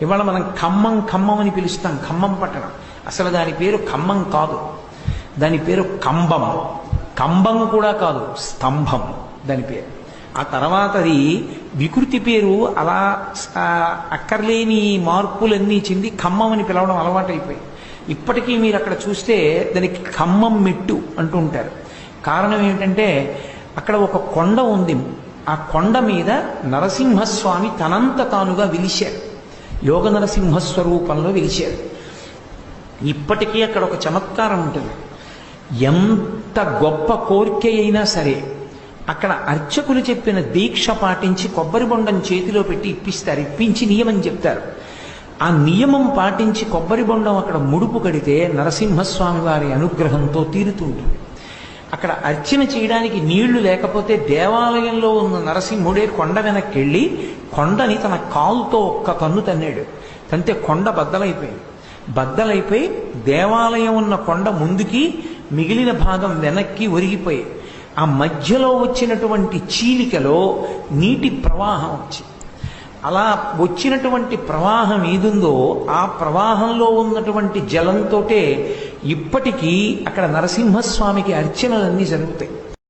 ఇవాళ మనం ఖమ్మం ఖమ్మం అని పిలుస్తాం, ఖమ్మం పట్టణం. అసలు దాని పేరు ఖమ్మం కాదు, దాని పేరు కంబం. కంబం కూడా కాదు, స్తంభం దాని పేరు. ఆ తర్వాత అది వికృతి పేరు అలా అక్కర్లేని మార్పులన్నీ చెంది ఖమ్మం అని పిలవడం అలవాటైపోయి ఇప్పటికీ మీరు అక్కడ చూస్తే దానికి ఖమ్మం మెట్టు అంటూ ఉంటారు. కారణం ఏమిటంటే అక్కడ ఒక కొండ ఉంది, ఆ కొండ మీద నరసింహస్వామి తనంత తానుగా వెలిశారు, యోగ నరసింహస్వరూపంలో వెలిశారు. ఇప్పటికీ అక్కడ ఒక చమత్కారం ఉంటుంది. ఎంత గొప్ప కోరిక అయినా సరే అక్కడ అర్చకులు చెప్పిన దీక్ష పాటించి కొబ్బరి బొండం చేతిలో పెట్టి ఇప్పిస్తారు, ఇప్పించి నియమం చెప్తారు. ఆ నియమం పాటించి కొబ్బరి బొండం అక్కడ ముడుపు కడితే నరసింహస్వామి వారి అనుగ్రహంతో తీరుతుంటుంది. అక్కడ అర్చన చేయడానికి నీళ్లు లేకపోతే దేవాలయంలో ఉన్న నరసింహుడే కొండ వెనక్కి వెళ్ళి కొండని తన కాలుతో ఒక్క కన్ను తన్నాడు. తంతే కొండ బద్దలైపోయి దేవాలయం ఉన్న కొండ ముందుకి, మిగిలిన భాగం వెనక్కి ఒరిగిపోయి ఆ మధ్యలో వచ్చినటువంటి చీలికలో నీటి ప్రవాహం వచ్చింది. అలా వచ్చినటువంటి ప్రవాహం ఏదుందో ఆ ప్రవాహంలో ఉన్నటువంటి జలంతోటే ఇప్పటికీ అక్కడ నరసింహస్వామికి అర్చనలన్నీ జరుగుతాయి.